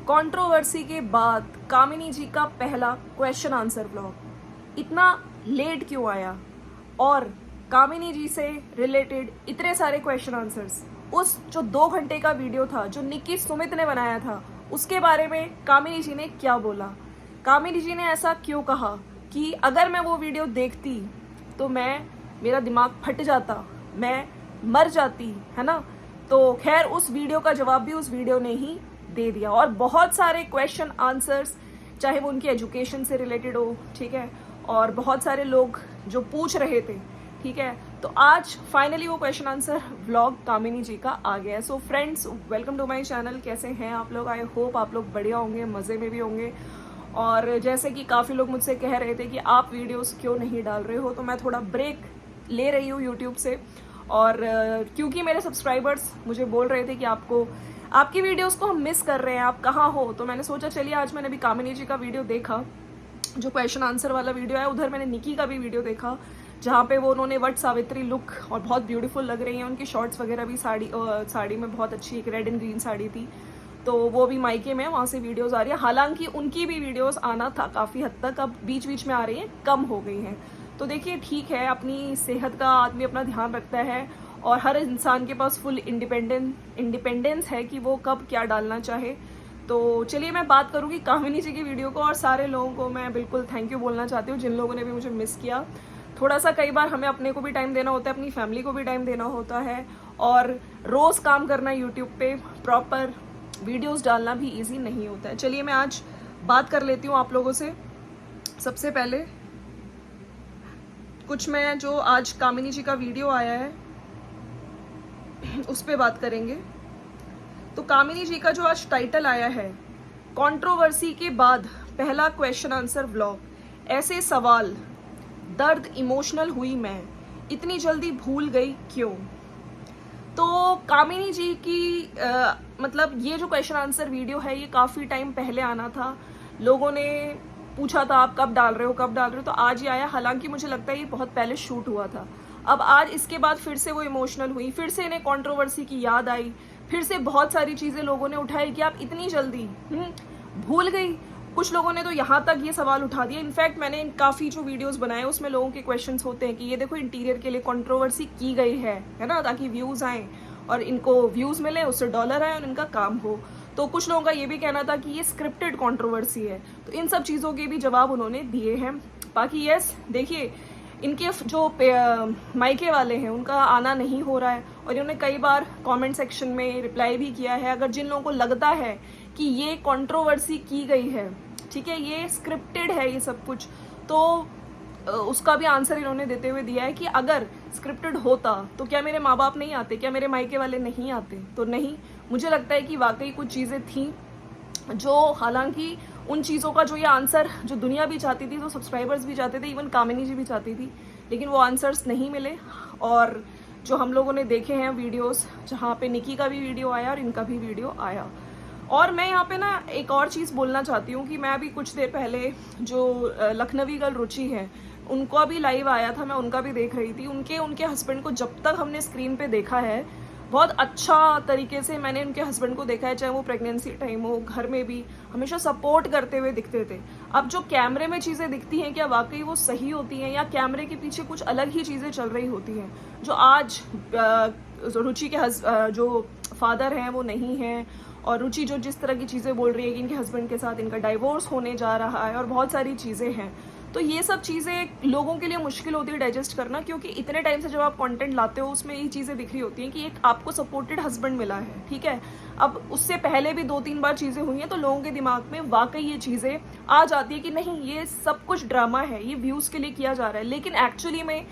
Controversy के बाद कामिनी जी का पहला क्वेश्चन आंसर व्लॉग इतना लेट क्यों आया और कामिनी जी से रिलेटेड इतने सारे क्वेश्चन आंसर्स, उस जो 2 घंटे का वीडियो था जो निक्की सुमित ने बनाया था उसके बारे में कामिनी जी ने क्या बोला, कामिनी जी ने ऐसा क्यों कहा कि अगर मैं वो वीडियो देखती तो मेरा दिमाग फट जाता, मैं मर जाती, है ना। तो खैर उस वीडियो का जवाब भी उस वीडियो ने ही दे दिया और बहुत सारे क्वेश्चन आंसर्स, चाहे वो उनकी एजुकेशन से रिलेटेड हो, ठीक है, और बहुत सारे लोग जो पूछ रहे थे, ठीक है। तो आज फाइनली वो question answer vlog Kamini ji का आ गया है। So friends, welcome to my channel. कैसे हैं आप लोग? आई होप आप लोग बढ़िया होंगे, मज़े में भी होंगे। और जैसे कि काफ़ी लोग मुझसे कह रहे थे कि आप वीडियोस क्यों नहीं डाल रहे हो, तो मैं थोड़ा ब्रेक ले रही हूँ यूट्यूब से। और क्योंकि मेरे सब्सक्राइबर्स मुझे बोल रहे थे कि आपकी वीडियोस को हम मिस कर रहे हैं, आप कहाँ हो, तो मैंने सोचा चलिए आज मैंने अभी कामिनी जी का वीडियो देखा, जो क्वेश्चन आंसर वाला वीडियो है। उधर मैंने निकी का भी वीडियो देखा जहाँ पे वो उन्होंने वट सावित्री लुक, और बहुत ब्यूटीफुल लग रही हैं उनकी शॉर्ट्स वगैरह भी, साड़ी में बहुत अच्छी एक रेड एंड ग्रीन साड़ी थी, तो वो भी मायके में वहाँ से वीडियोस आ रही है। हालांकि उनकी भी वीडियोस आना था काफ़ी हद तक, अब बीच बीच में आ रही हैं, कम हो गई हैं। तो देखिए ठीक है, अपनी सेहत का आदमी अपना ध्यान रखता है और हर इंसान के पास फुल इंडिपेंडेंस है कि वो कब क्या डालना चाहे। तो चलिए मैं बात करूँगी कामिनी जी की वीडियो को, और सारे लोगों को मैं बिल्कुल थैंक यू बोलना चाहती हूँ जिन लोगों ने भी मुझे मिस किया। थोड़ा सा कई बार हमें अपने को भी टाइम देना होता है, अपनी फैमिली को भी टाइम देना होता है, और रोज़ काम करना यूट्यूब पे, प्रॉपर वीडियोस डालना भी इजी नहीं होता है। चलिए मैं आज बात कर लेती हूँ आप लोगों से। सबसे पहले कुछ मैं जो आज कामिनी जी का वीडियो आया है उस पे बात करेंगे। तो कामिनी जी का जो आज टाइटल आया है, कंट्रोवर्सी के बाद पहला क्वेश्चन आंसर व्लॉग, ऐसे सवाल, दर्द, इमोशनल हुई मैं, इतनी जल्दी भूल गई क्यों। तो कामिनी जी की मतलब ये जो क्वेश्चन आंसर वीडियो है ये काफ़ी टाइम पहले आना था, लोगों ने पूछा था आप कब डाल रहे हो, कब डाल रहे हो, तो आज ही आया। हालांकि मुझे लगता है ये बहुत पहले शूट हुआ था। अब आज इसके बाद फिर से वो इमोशनल हुई, फिर से इन्हें कंट्रोवर्सी की याद आई, फिर से बहुत सारी चीज़ें लोगों ने उठाई कि आप इतनी जल्दी भूल गई। कुछ लोगों ने तो यहाँ तक ये सवाल उठा दिया, इनफैक्ट मैंने काफ़ी जो वीडियोस बनाए उसमें लोगों के क्वेश्चंस होते हैं कि ये देखो इंटीरियर के लिए कंट्रोवर्सी की गई है ना, ताकि व्यूज़ आएँ और इनको व्यूज़ मिले, उससे डॉलर आए और इनका काम हो। तो कुछ लोगों का ये भी कहना था कि ये स्क्रिप्टेड कंट्रोवर्सी है, तो इन सब चीज़ों के भी जवाब उन्होंने दिए हैं। बाकी यस, देखिए इनके जो मायके वाले हैं उनका आना नहीं हो रहा है, और इन्होंने कई बार कमेंट सेक्शन में रिप्लाई भी किया है। अगर जिन लोगों को लगता है कि ये कंट्रोवर्सी की गई है, ठीक है, ये स्क्रिप्टेड है ये सब कुछ, तो उसका भी आंसर इन्होंने देते हुए दिया है कि अगर स्क्रिप्टेड होता तो क्या मेरे माँ बाप नहीं आते, क्या मेरे मायके वाले नहीं आते, तो नहीं। मुझे लगता है कि वाकई कुछ चीज़ें थी जो, हालांकि उन चीज़ों का जो ये आंसर जो दुनिया भी चाहती थी, जो सब्सक्राइबर्स भी चाहते थे, इवन कामिनी जी भी चाहती थी, लेकिन वो आंसर्स नहीं मिले। और जो हम लोगों ने देखे हैं वीडियोस, जहाँ पे निकी का भी वीडियो आया और इनका भी वीडियो आया। और मैं यहाँ पे ना एक और चीज़ बोलना चाहती हूँ कि मैं अभी कुछ देर पहले जो लखनवी गर्ल रुचि है, उनका भी लाइव आया था, मैं उनका भी देख रही थी। उनके हस्बैंड को जब तक हमने स्क्रीन पे देखा है, बहुत अच्छा तरीके से मैंने उनके हस्बैंड को देखा है, चाहे वो प्रेगनेंसी टाइम हो, घर में भी हमेशा सपोर्ट करते हुए दिखते थे। अब जो कैमरे में चीज़ें दिखती हैं, क्या वाकई वो सही होती हैं, या कैमरे के पीछे कुछ अलग ही चीज़ें चल रही होती हैं, जो आज रुचि के जो फादर हैं वो नहीं हैं, और रुचि जो जिस तरह की चीज़ें बोल रही है कि इनके हस्बैंड के साथ इनका डाइवोर्स होने जा रहा है, और बहुत सारी चीज़ें हैं। तो ये सब चीज़ें लोगों के लिए मुश्किल होती है डाइजेस्ट करना, क्योंकि इतने टाइम से जब आप कंटेंट लाते हो उसमें ये चीज़ें दिख रही होती हैं कि एक आपको सपोर्टेड हस्बैंड मिला है, ठीक है। अब उससे पहले भी 2-3 बार चीज़ें हुई हैं, तो लोगों के दिमाग में वाकई ये चीज़ें आ जाती है कि नहीं, ये सब कुछ ड्रामा है, ये व्यूज़ के लिए किया जा रहा है। लेकिन एक्चुअली में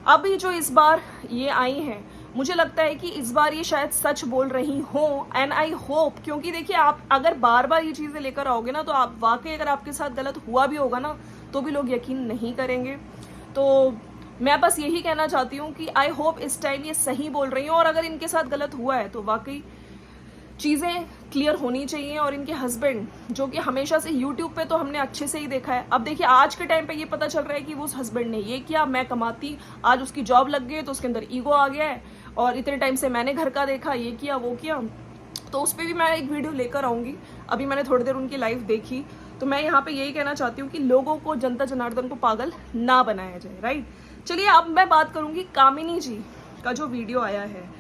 अभी जो इस बार ये आई हैं, मुझे लगता है कि इस बार ये शायद सच बोल रही हो, एंड आई होप, क्योंकि देखिए आप अगर बार बार ये चीज़ें लेकर आओगे ना, तो आप वाकई अगर आपके साथ गलत हुआ भी होगा ना, तो भी लोग यकीन नहीं करेंगे। तो मैं बस यही कहना चाहती हूँ कि आई होप इस टाइम ये सही बोल रही हूँ, और अगर इनके साथ गलत हुआ है तो वाकई चीज़ें क्लियर होनी चाहिए। और इनके हस्बैंड, जो कि हमेशा से यूट्यूब पे तो हमने अच्छे से ही देखा है, अब देखिए आज के टाइम पे ये पता चल रहा है कि वो उस हस्बैंड ने ये किया, मैं कमाती, आज उसकी जॉब लग गई तो उसके अंदर ईगो आ गया है, और इतने टाइम से मैंने घर का देखा, ये किया वो किया। तो उस पर भी मैं एक वीडियो लेकर आऊँगी। अभी मैंने थोड़ी देर उनकी लाइव देखी, तो मैं यहाँ पे यही कहना चाहती हूँ कि लोगों को, जनता जनार्दन को पागल ना बनाया जाए, राइट। चलिए अब मैं बात करूँगी कामिनी जी का जो वीडियो आया है।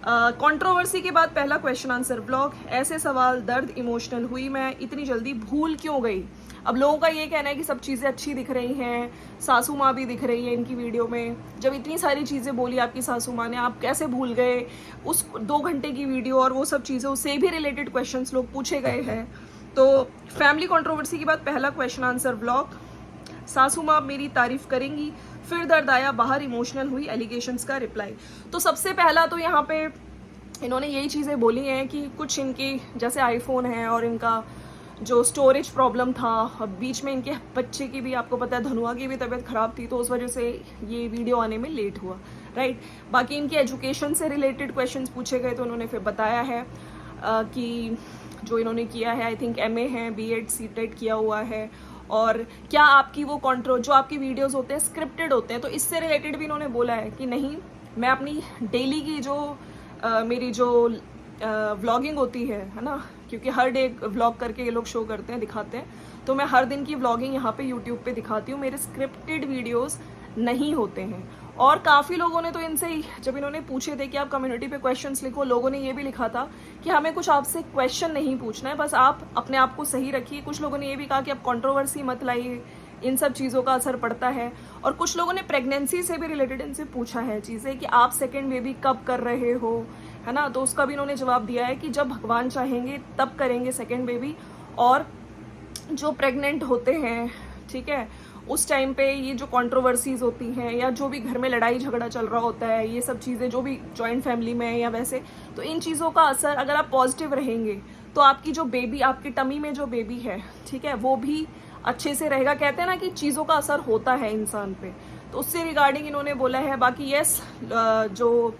कंट्रोवर्सी के बाद पहला क्वेश्चन आंसर ब्लॉग, ऐसे सवाल, दर्द, इमोशनल हुई मैं, इतनी जल्दी भूल क्यों गई। अब लोगों का ये कहना है कि सब चीज़ें अच्छी दिख रही हैं, सासू माँ भी दिख रही है इनकी वीडियो में, जब इतनी सारी चीज़ें बोली आपकी सासू माँ ने, आप कैसे भूल गए उस 2 घंटे की वीडियो और वो सब चीज़ें, उससे भी रिलेटेड क्वेश्चंस लोग पूछे गए हैं। तो फैमिली कंट्रोवर्सी के बाद पहला क्वेश्चन आंसर ब्लॉग, सासू माँ मेरी तारीफ करेंगी, फिर दर्द आया बाहर, इमोशनल हुई, एलिगेशंस का रिप्लाई। तो सबसे पहला तो यहाँ पे इन्होंने यही चीज़ें बोली हैं कि कुछ इनकी जैसे आईफोन है और इनका जो स्टोरेज प्रॉब्लम था, अब बीच में इनके बच्चे की भी, आपको पता है धनुआ की भी तबीयत ख़राब थी, तो उस वजह से ये वीडियो आने में लेट हुआ, राइट। बाकी इनके एजुकेशन से रिलेटेड क्वेश्चंस पूछे गए तो उन्होंने फिर बताया है कि जो इन्होंने किया है, आई थिंक MA है, B.Ed C.Ted किया हुआ है, और क्या आपकी वो जो आपकी वीडियोस होते हैं स्क्रिप्टेड होते हैं, तो इससे रिलेटेड भी इन्होंने बोला है कि नहीं, मैं अपनी डेली की जो मेरी जो व्लॉगिंग होती है ना, क्योंकि हर डे व्लॉग करके ये लोग शो करते हैं, दिखाते हैं, तो मैं हर दिन की व्लॉगिंग यहाँ पे यूट्यूब पे दिखाती हूँ, मेरे स्क्रिप्टेड वीडियोस नहीं होते हैं। और काफ़ी लोगों ने तो इनसे ही, जब इन्होंने पूछे थे कि आप कम्युनिटी पे क्वेश्चंस लिखो, लोगों ने ये भी लिखा था कि हमें कुछ आपसे क्वेश्चन नहीं पूछना है, बस आप अपने आप को सही रखिए। कुछ लोगों ने ये भी कहा कि आप कंट्रोवर्सी मत लाइए, इन सब चीज़ों का असर पड़ता है। और कुछ लोगों ने प्रेगनेंसी से भी रिलेटेड इनसे पूछा है चीज़ें कि आप सेकेंड बेबी कब कर रहे हो, है ना, तो उसका भी इन्होंने जवाब दिया है कि जब भगवान चाहेंगे तब करेंगे सेकेंड बेबी। और जो प्रेग्नेंट होते हैं, ठीक है, उस टाइम पे ये जो कंट्रोवर्सीज होती हैं या जो भी घर में लड़ाई झगड़ा चल रहा होता है, ये सब चीज़ें जो भी जॉइंट फैमिली में या वैसे, तो इन चीज़ों का असर, अगर आप पॉजिटिव रहेंगे तो आपकी जो बेबी, आपकी टमी में जो बेबी है, ठीक है, वो भी अच्छे से रहेगा। कहते हैं ना कि चीज़ों का असर होता है इंसान पे, तो उससे रिगार्डिंग इन्होंने बोला है। बाकी यस, जो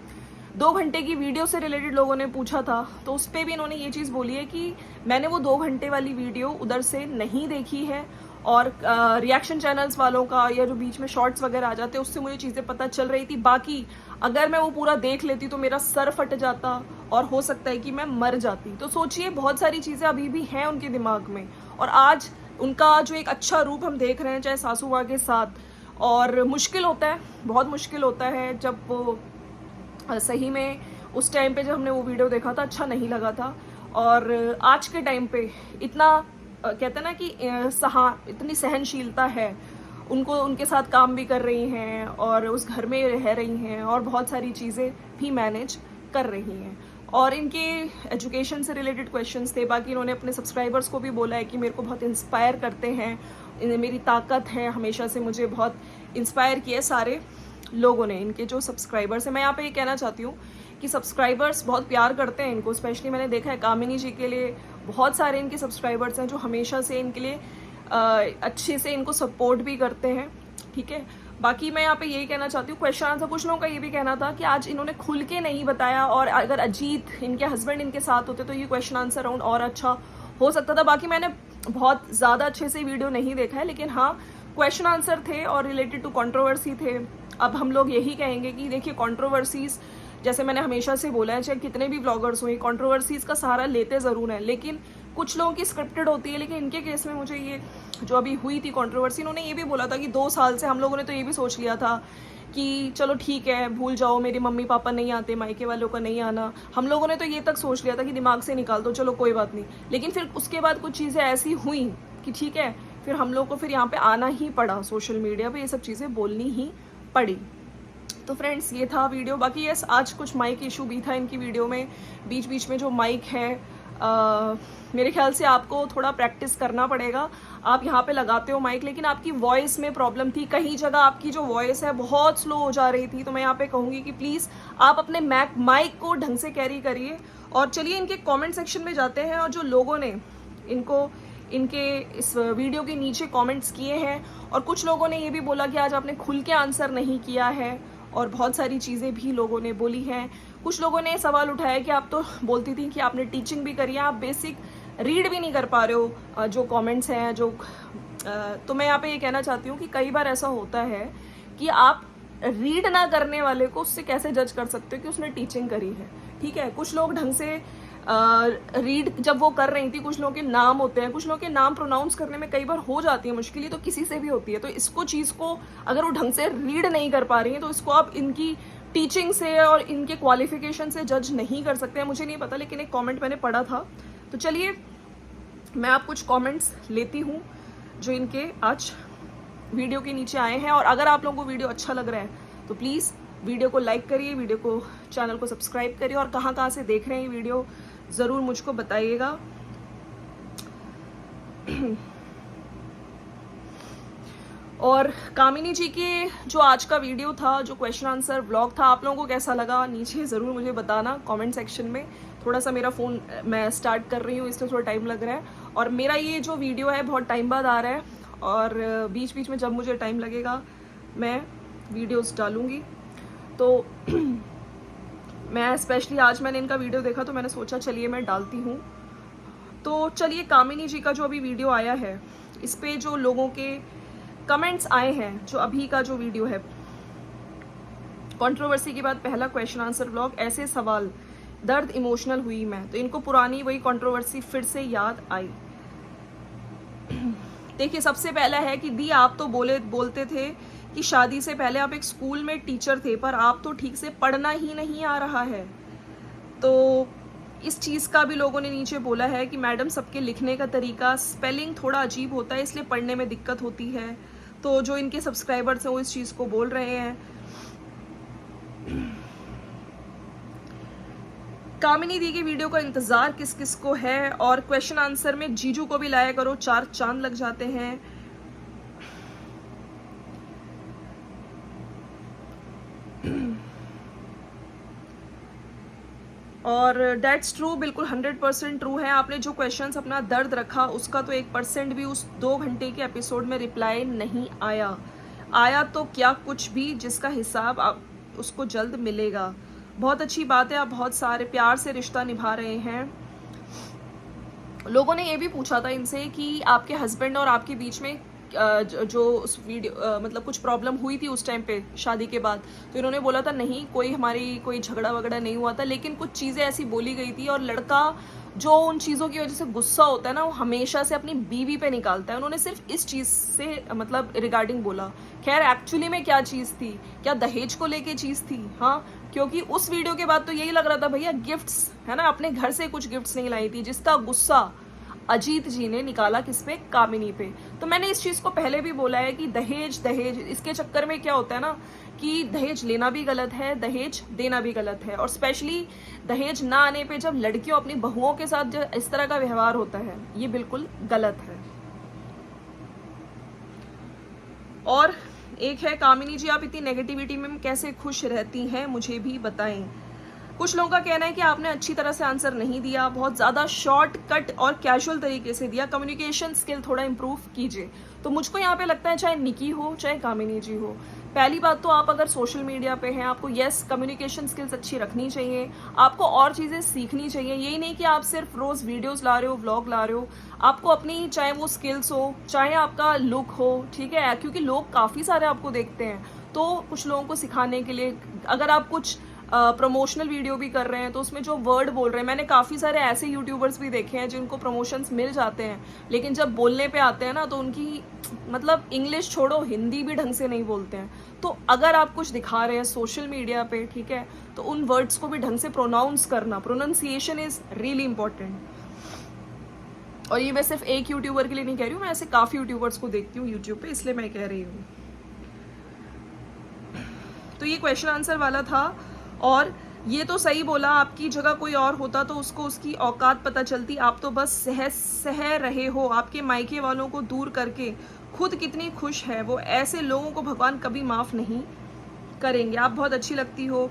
2 घंटे की वीडियो से रिलेटेड लोगों ने पूछा था, तो उस पर भी इन्होंने ये चीज़ बोली है कि मैंने वो 2 घंटे वाली वीडियो उधर से नहीं देखी है, और रिएक्शन चैनल्स वालों का या जो बीच में शॉर्ट्स वगैरह आ जाते हैं, उससे मुझे चीज़ें पता चल रही थी। बाकी अगर मैं वो पूरा देख लेती तो मेरा सर फट जाता और हो सकता है कि मैं मर जाती। तो सोचिए, बहुत सारी चीज़ें अभी भी हैं उनके दिमाग में, और आज उनका जो एक अच्छा रूप हम देख रहे हैं, चाहे सासू माँ के साथ, और मुश्किल होता है, बहुत मुश्किल होता है जब वो सही में उस टाइम पे जब हमने वो वीडियो देखा था अच्छा नहीं लगा था। और आज के टाइम पे इतना कहते हैं ना कि इतनी सहनशीलता है उनको, उनके साथ काम भी कर रही हैं और उस घर में रह रही हैं और बहुत सारी चीज़ें भी मैनेज कर रही हैं। और इनके एजुकेशन से रिलेटेड क्वेश्चंस थे। बाकी इन्होंने अपने सब्सक्राइबर्स को भी बोला है कि मेरे को बहुत इंस्पायर करते हैं, इन्हें मेरी ताकत है, हमेशा से मुझे बहुत इंस्पायर किया सारे लोगों ने, इनके जो सब्सक्राइबर्स हैं। मैं यहाँ पे ये कहना चाहती हूँ कि सब्सक्राइबर्स बहुत प्यार करते हैं इनको, स्पेशली मैंने देखा है कामिनी जी के लिए बहुत सारे इनके सब्सक्राइबर्स हैं जो हमेशा से इनके लिए अच्छे से इनको सपोर्ट भी करते हैं, ठीक है। बाकी मैं यहाँ पे यही कहना चाहती हूँ, क्वेश्चन आंसर कुछ लोगों का ये भी कहना था कि आज इन्होंने खुल के नहीं बताया, और अगर अजीत इनके हस्बैंड इनके साथ होते तो ये क्वेश्चन आंसर राउंड और अच्छा हो सकता था। बाकी मैंने बहुत ज़्यादा अच्छे से वीडियो नहीं देखा है, लेकिन हाँ क्वेश्चन आंसर थे और रिलेटेड टू कंट्रोवर्सी थे। अब हम लोग यही कहेंगे कि देखिए, कंट्रोवर्सीज जैसे मैंने हमेशा से बोला है, चाहे कितने भी ब्लॉगर्स हुए, कंट्रोवर्सीज का सहारा लेते ज़रूर हैं, लेकिन कुछ लोगों की स्क्रिप्टेड होती है। लेकिन इनके केस में मुझे ये जो अभी हुई थी कंट्रोवर्सी, इन्होंने ये भी बोला था कि 2 साल से हम लोगों ने तो ये भी सोच लिया था कि चलो ठीक है, भूल जाओ, मेरे मम्मी पापा नहीं आते, मायके वालों का नहीं आना, हम लोगों ने तो ये तक सोच लिया था कि दिमाग से निकाल दो, चलो कोई बात नहीं। लेकिन फिर उसके बाद कुछ चीज़ें ऐसी हुई कि ठीक है, फिर हम लोग को फिर यहाँ पे आना ही पड़ा, सोशल मीडिया पे ये सब चीज़ें बोलनी ही पड़ी। तो फ्रेंड्स, ये था वीडियो। बाकी यस, आज कुछ माइक इशू भी था इनकी वीडियो में, बीच बीच में जो माइक है मेरे ख्याल से आपको थोड़ा प्रैक्टिस करना पड़ेगा। आप यहाँ पे लगाते हो माइक, लेकिन आपकी वॉइस में प्रॉब्लम थी, कहीं जगह आपकी जो वॉइस है बहुत स्लो हो जा रही थी। तो मैं यहाँ पे कहूँगी कि प्लीज़ आप अपने माइक को ढंग से कैरी करिए। और चलिए इनके कमेंट सेक्शन में जाते हैं, और जो लोगों ने इनके इस वीडियो के नीचे कमेंट्स किए हैं, और कुछ लोगों ने ये भी बोला कि आज आपने खुल के आंसर नहीं किया है, और बहुत सारी चीज़ें भी लोगों ने बोली हैं। कुछ लोगों ने सवाल उठाया कि आप तो बोलती थी कि आपने टीचिंग भी करी है, आप बेसिक रीड भी नहीं कर पा रहे हो जो कमेंट्स हैं जो तो मैं यहाँ पे ये कहना चाहती हूँ कि कई बार ऐसा होता है कि आप रीड ना करने वाले को उससे कैसे जज कर सकते हो कि उसने टीचिंग करी है, ठीक है। कुछ लोग ढंग से रीड जब वो कर रही थी, कुछ लोगों के नाम होते हैं, कुछ लोगों के नाम प्रोनाउंस करने में कई बार हो जाती है मुश्किल, तो किसी से भी होती है। तो इसको चीज़ को अगर वो ढंग से रीड नहीं कर पा रही हैं तो इसको आप इनकी टीचिंग से और इनके क्वालिफिकेशन से जज नहीं कर सकते हैं। मुझे नहीं पता, लेकिन एक कमेंट मैंने पढ़ा था। तो चलिए मैं आप कुछ कमेंट्स लेती हूँ जो इनके आज वीडियो के नीचे आए हैं। और अगर आप लोगों को वीडियो अच्छा लग रहा है तो प्लीज़ वीडियो को लाइक करिए, वीडियो को चैनल को सब्सक्राइब करिए, और कहाँ से देख रहे हैं ये वीडियो ज़रूर मुझको बताइएगा। और कामिनी जी के जो आज का वीडियो था, जो क्वेश्चन आंसर व्लॉग था, आप लोगों को कैसा लगा नीचे ज़रूर मुझे बताना कमेंट सेक्शन में। थोड़ा सा मेरा फ़ोन मैं स्टार्ट कर रही हूँ इसलिए थोड़ा टाइम लग रहा है, और मेरा ये जो वीडियो है बहुत टाइम बाद आ रहा है, और बीच बीच में जब मुझे टाइम लगेगा मैं वीडियोस डालूँगी। तो मैं स्पेशली आज मैंने इनका वीडियो देखा तो मैंने सोचा चलिए मैं डालती हूँ। तो चलिए कामिनी जी का जो अभी वीडियो आया है, इस पे जो लोगों के कमेंट्स आए हैं, जो अभी का जो वीडियो है, कंट्रोवर्सी के बाद पहला क्वेश्चन आंसर व्लॉग, ऐसे सवाल, दर्द इमोशनल हुई मैं। तो इनको पुरानी वही कंट्रोवर्सी फिर से याद आई। देखिए सबसे पहला है कि दी आप तो बोलते थे कि शादी से पहले आप एक स्कूल में टीचर थे, पर आप तो ठीक से पढ़ना ही नहीं आ रहा है। तो इस चीज़ का भी लोगों ने नीचे बोला है कि मैडम सबके लिखने का तरीका, स्पेलिंग थोड़ा अजीब होता है इसलिए पढ़ने में दिक्कत होती है। तो जो इनके सब्सक्राइबर्स हैं वो इस चीज़ को बोल रहे हैं। कामिनी दी की वीडियो का इंतज़ार किस किस को है, और क्वेश्चन आंसर में जीजू को भी लाया करो, 4 चांद लग जाते हैं। और डेट्स ट्रू, बिल्कुल 100% ट्रू है। आपने जो क्वेश्चंस अपना दर्द रखा उसका तो 1% भी उस 2 घंटे के एपिसोड में रिप्लाई नहीं आया तो क्या कुछ भी, जिसका हिसाब आप उसको जल्द मिलेगा। बहुत अच्छी बात है, आप बहुत सारे प्यार से रिश्ता निभा रहे हैं। लोगों ने ये भी पूछा था इनसे कि आपके हस्बैंड और आपके बीच में जो उस वीडियो मतलब कुछ प्रॉब्लम हुई थी उस टाइम पे शादी के बाद। तो इन्होंने बोला था नहीं, हमारी कोई झगड़ा वगड़ा नहीं हुआ था, लेकिन कुछ चीज़ें ऐसी बोली गई थी, और लड़का जो उन चीज़ों की वजह से गुस्सा होता है ना, वो हमेशा से अपनी बीवी पे निकालता है। उन्होंने सिर्फ इस चीज़ से मतलब रिगार्डिंग बोला। खैर एक्चुअली में क्या चीज़ थी, क्या दहेज को लेके चीज़ थी? हाँ, क्योंकि उस वीडियो के बाद तो यही लग रहा था भैया गिफ्ट्स है ना, अपने घर से कुछ गिफ्ट्स नहीं लाई थी, जिसका गुस्सा अजीत जी ने निकाला किस पे, कामिनी पे। तो मैंने इस चीज़ को पहले भी बोला है कि दहेज इसके चक्कर में क्या होता है ना कि दहेज लेना भी गलत है, दहेज देना भी गलत है, और स्पेशली दहेज ना आने पे जब लड़कियों अपनी बहुओं के साथ जो इस तरह का व्यवहार होता है, ये बिल्कुल गलत है। और एक है, कामिनी जी आप इतनी नेगेटिविटी में कैसे खुश रहती हैं, मुझे भी बताएं। कुछ लोगों का कहना है कि आपने अच्छी तरह से आंसर नहीं दिया, बहुत ज़्यादा शॉर्ट कट और कैजुअल तरीके से दिया, कम्युनिकेशन स्किल थोड़ा इम्प्रूव कीजिए। तो मुझको यहाँ पे लगता है चाहे निकी हो चाहे कामिनी जी हो, पहली बात तो आप अगर सोशल मीडिया पे हैं, आपको कम्युनिकेशन स्किल्स अच्छी रखनी चाहिए, आपको और चीज़ें सीखनी चाहिए। यही नहीं कि आप सिर्फ रोज़ वीडियोस ला रहे हो, व्लॉग ला रहे हो, आपको अपनी चाहे वो स्किल्स हो, चाहे आपका लुक हो, ठीक है, क्योंकि लोग काफ़ी सारे आपको देखते हैं। तो कुछ लोगों को सिखाने के लिए अगर आप कुछ प्रमोशनल वीडियो भी कर रहे हैं तो उसमें जो वर्ड बोल रहे हैं, मैंने काफ़ी सारे ऐसे यूट्यूबर्स भी देखे हैं जिनको प्रमोशंस मिल जाते हैं, लेकिन जब बोलने पे आते हैं ना तो उनकी मतलब इंग्लिश छोड़ो हिंदी भी ढंग से नहीं बोलते हैं। तो अगर आप कुछ दिखा रहे हैं सोशल मीडिया पे, ठीक है, तो उन वर्ड्स को भी ढंग से प्रोनाउंस करना, प्रोनाउंसिएशन इज़ रियली इंपॉर्टेंट। और ये मैं सिर्फ एक यूट्यूबर के लिए नहीं कह रही हूँ, मैं ऐसे काफ़ी यूट्यूबर्स को देखती हूँ यूट्यूब पे, इसलिए मैं कह रही हूँ। तो ये क्वेश्चन आंसर वाला था, और ये तो सही बोला, आपकी जगह कोई और होता तो उसको उसकी औकात पता चलती। आप तो बस सह रहे हो, आपके मायके वालों को दूर करके खुद कितनी खुश है वो, ऐसे लोगों को भगवान कभी माफ़ नहीं करेंगे। आप बहुत अच्छी लगती हो।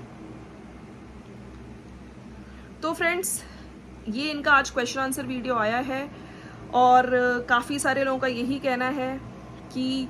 तो फ्रेंड्स, ये इनका आज क्वेश्चन आंसर वीडियो आया है, और काफ़ी सारे लोगों का यही कहना है कि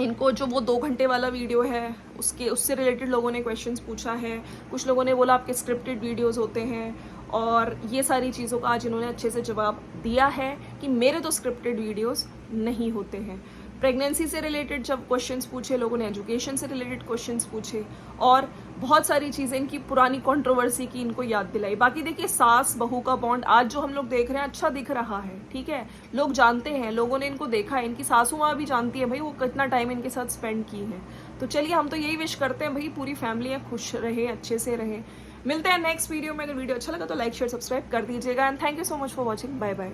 इनको जो वो 2 घंटे वाला वीडियो है उससे रिलेटेड लोगों ने क्वेश्चंस पूछा है। कुछ लोगों ने बोला आपके स्क्रिप्टेड वीडियोस होते हैं, और ये सारी चीज़ों का आज इन्होंने अच्छे से जवाब दिया है कि मेरे तो स्क्रिप्टेड वीडियोस नहीं होते हैं। प्रेगनेंसी से रिलेटेड जब क्वेश्चंस पूछे लोगों ने, एजुकेशन से रिलेटेड क्वेश्चंस पूछे, और बहुत सारी चीज़ें इनकी पुरानी कंट्रोवर्सी की इनको याद दिलाई। बाकी देखिए सास बहू का बॉन्ड आज जो हम लोग देख रहे हैं अच्छा दिख रहा है, ठीक है, लोग जानते हैं, लोगों ने इनको देखा है, इनकी सासू माँ भी जानती है भाई वो कितना टाइम इनके साथ स्पेंड की है। तो चलिए हम तो यही विश करते हैं भाई पूरी फैमिली खुश रहे, अच्छे से रहे। मिलते हैं नेक्स्ट वीडियो में। अगर वीडियो अच्छा लगा तो लाइक शेयर सब्सक्राइब कर दीजिएगा and thank you so much for watching. Bye bye.